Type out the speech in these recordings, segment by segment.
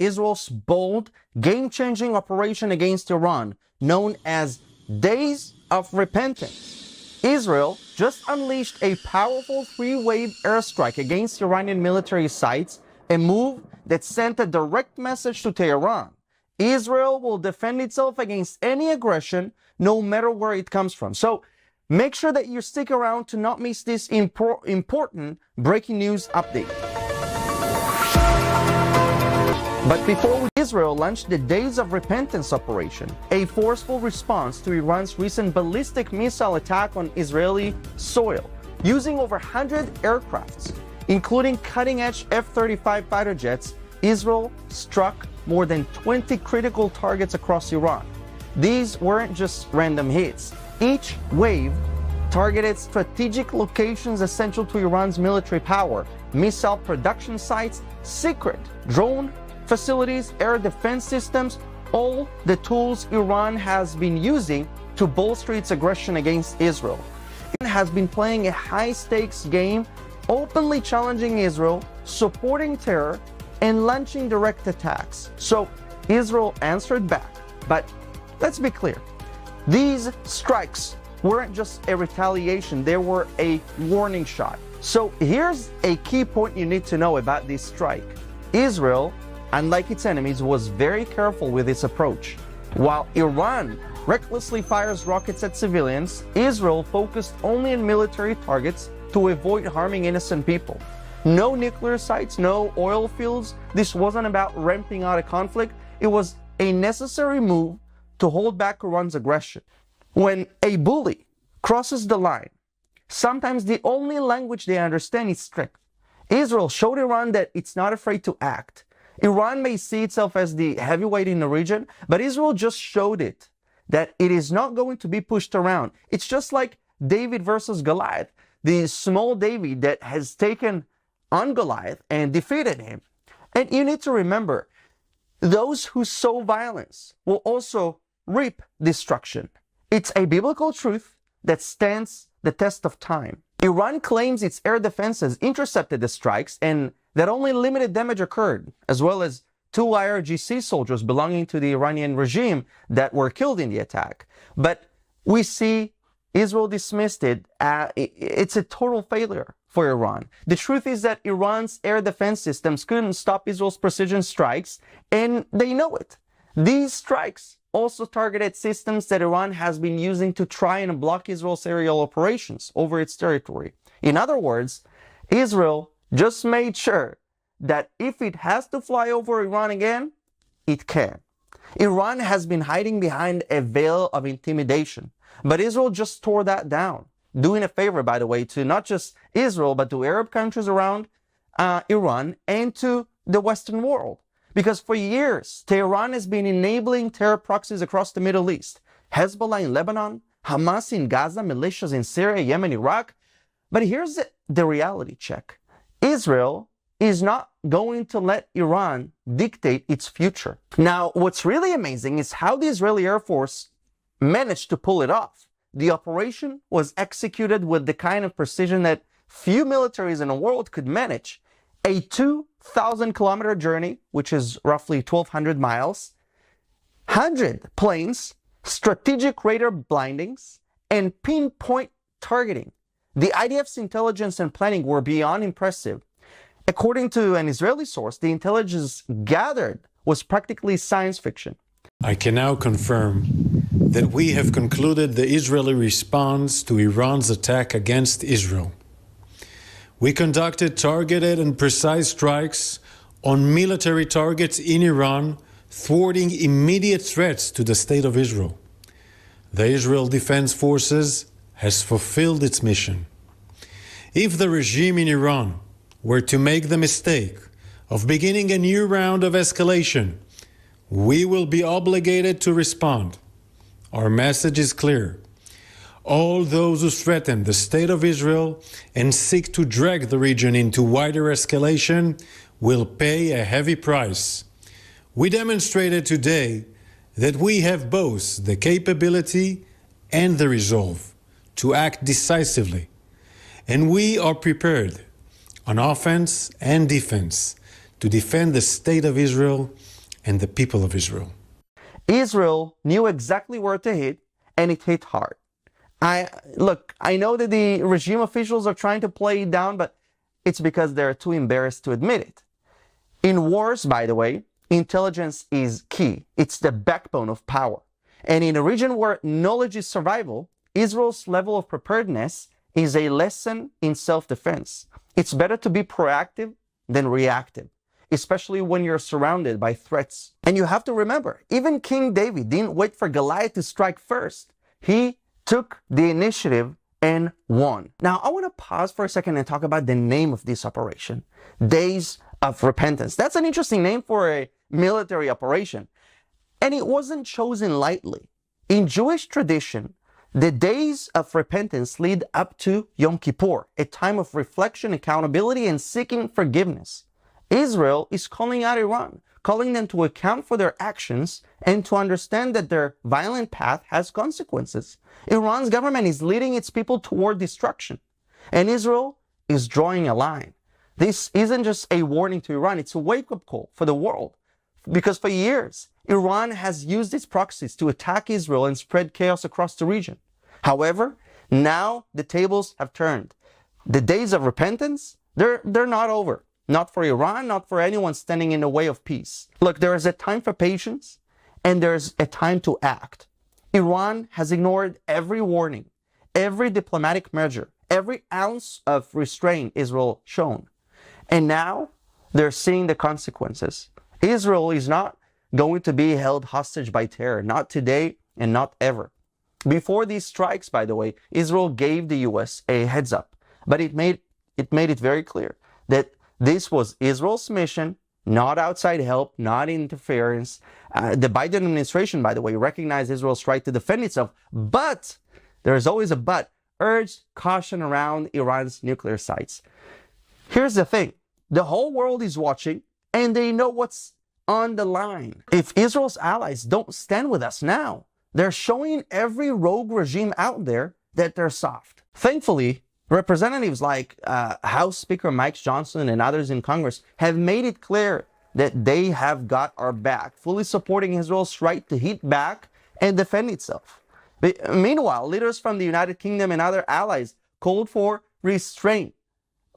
Israel's bold, game-changing operation against Iran, known as Days of Repentance. Israel just unleashed a powerful three-wave airstrike against Iranian military sites, a move that sent a direct message to Tehran. Israel will defend itself against any aggression, no matter where it comes from. So make sure that you stick around to not miss this important breaking news update. But before Israel launched the Days of Repentance operation, a forceful response to Iran's recent ballistic missile attack on Israeli soil, using over 100 aircrafts, including cutting-edge F-35 fighter jets, Israel struck more than 20 critical targets across Iran. These weren't just random hits. Each wave targeted strategic locations essential to Iran's military power, missile production sites, secret drone facilities, air defense systems, all the tools Iran has been using to bolster its aggression against Israel. It has been playing a high-stakes game, openly challenging Israel, supporting terror, and launching direct attacks. So Israel answered back. But let's be clear, these strikes weren't just a retaliation, they were a warning shot. So here's a key point you need to know about this strike. Israel, unlike its enemies, was very careful with its approach. While Iran recklessly fires rockets at civilians, Israel focused only on military targets to avoid harming innocent people. No nuclear sites, no oil fields. This wasn't about ramping out a conflict. It was a necessary move to hold back Iran's aggression. When a bully crosses the line, sometimes the only language they understand is strength. Israel showed Iran that it's not afraid to act. Iran may see itself as the heavyweight in the region, but Israel just showed it that it is not going to be pushed around. It's just like David versus Goliath, the small David that has taken on Goliath and defeated him. And you need to remember, those who sow violence will also reap destruction. It's a biblical truth that stands the test of time. Iran claims its air defenses intercepted the strikes and that only limited damage occurred, as well as 2 IRGC soldiers belonging to the Iranian regime that were killed in the attack. But we see Israel dismissed it. It's a total failure for Iran. The truth is that Iran's air defense systems couldn't stop Israel's precision strikes, and they know it. These strikes also targeted systems that Iran has been using to try and block Israel's aerial operations over its territory. In other words, Israel just made sure that if it has to fly over Iran again, it can. Iran has been hiding behind a veil of intimidation, but Israel just tore that down, doing a favor, by the way, to not just Israel, but to Arab countries around Iran and to the Western world. Because for years, Tehran has been enabling terror proxies across the Middle East. Hezbollah in Lebanon, Hamas in Gaza, militias in Syria, Yemen, Iraq. But here's the reality check. Israel is not going to let Iran dictate its future. Now, what's really amazing is how the Israeli Air Force managed to pull it off. The operation was executed with the kind of precision that few militaries in the world could manage. A 2,000-kilometer journey, which is roughly 1,200 miles, 100 planes, strategic radar blindings, and pinpoint targeting. The IDF's intelligence and planning were beyond impressive. According to an Israeli source, the intelligence gathered was practically science fiction. I can now confirm that we have concluded the Israeli response to Iran's attack against Israel. We conducted targeted and precise strikes on military targets in Iran, thwarting immediate threats to the state of Israel. The Israel Defense Forces has fulfilled its mission. If the regime in Iran were to make the mistake of beginning a new round of escalation, we will be obligated to respond. Our message is clear. All those who threaten the state of Israel and seek to drag the region into wider escalation will pay a heavy price. We demonstrated today that we have both the capability and the resolve to act decisively, and we are prepared on offense and defense to defend the state of Israel and the people of Israel. Israel knew exactly where to hit, and it hit hard. I know that the regime officials are trying to play it down, but it's because they're too embarrassed to admit it. In wars, by the way, intelligence is key. It's the backbone of power. And in a region where knowledge is survival, Israel's level of preparedness is a lesson in self-defense. It's better to be proactive than reactive, especially when you're surrounded by threats. And you have to remember, even King David didn't wait for Goliath to strike first. He took the initiative and won. Now, I want to pause for a second and talk about the name of this operation, Days of Repentance. That's an interesting name for a military operation. And it wasn't chosen lightly. In Jewish tradition, the Days of Repentance lead up to Yom Kippur, a time of reflection, accountability, and seeking forgiveness. Israel is calling out Iran, calling them to account for their actions and to understand that their violent path has consequences. Iran's government is leading its people toward destruction, and Israel is drawing a line. This isn't just a warning to Iran, it's a wake-up call for the world. Because for years, Iran has used its proxies to attack Israel and spread chaos across the region. However, now the tables have turned. The days of repentance, they're not over. Not for Iran, not for anyone standing in the way of peace. Look, there is a time for patience, and there's a time to act. Iran has ignored every warning, every diplomatic measure, every ounce of restraint Israel shown. And now they're seeing the consequences. Israel is not going to be held hostage by terror, not today and not ever. Before these strikes, by the way, Israel gave the US a heads up, but it made it very clear that this was Israel's mission, not outside help, not interference. The Biden administration, by the way, recognized Israel's right to defend itself, but there is always a but, urged caution around Iran's nuclear sites. Here's the thing. The whole world is watching, and they know what's on the line. If Israel's allies don't stand with us now, they're showing every rogue regime out there that they're soft. Thankfully, representatives like House Speaker Mike Johnson and others in Congress have made it clear that they have got our back, fully supporting Israel's right to hit back and defend itself. But meanwhile, leaders from the United Kingdom and other allies called for restraint.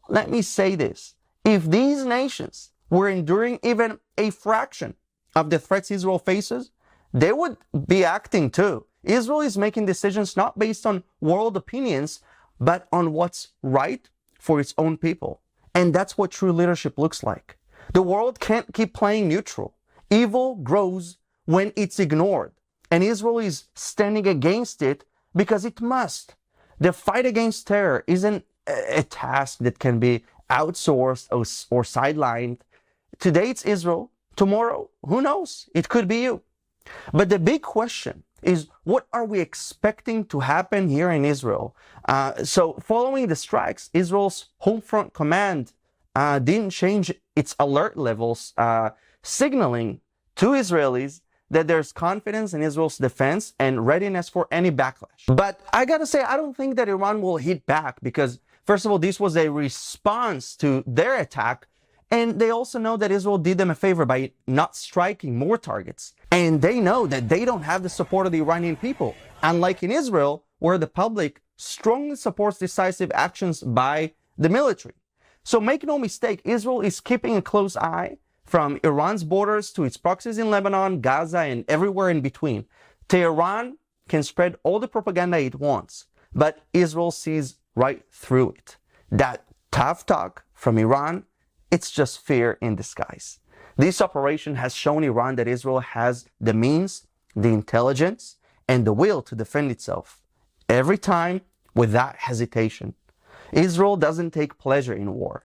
Let me say this. If these nations were enduring even a fraction of the threats Israel faces, they would be acting too. Israel is making decisions not based on world opinions, but on what's right for its own people. And that's what true leadership looks like. The world can't keep playing neutral. Evil grows when it's ignored. And Israel is standing against it because it must. The fight against terror isn't a task that can be outsourced or sidelined. Today it's Israel. Tomorrow, who knows? It could be you. But the big question is, what are we expecting to happen here in Israel? So following the strikes, Israel's Home Front Command didn't change its alert levels, signaling to Israelis that there's confidence in Israel's defense and readiness for any backlash. But I gotta say, I don't think that Iran will hit back because, first of all, this was a response to their attack. And they also know that Israel did them a favor by not striking more targets. And they know that they don't have the support of the Iranian people, unlike in Israel, where the public strongly supports decisive actions by the military. So make no mistake, Israel is keeping a close eye from Iran's borders to its proxies in Lebanon, Gaza, and everywhere in between. Tehran can spread all the propaganda it wants, but Israel sees right through it. That tough talk from Iran, it's just fear in disguise. This operation has shown Iran that Israel has the means, the intelligence, and the will to defend itself. Every time, without hesitation. Israel doesn't take pleasure in war.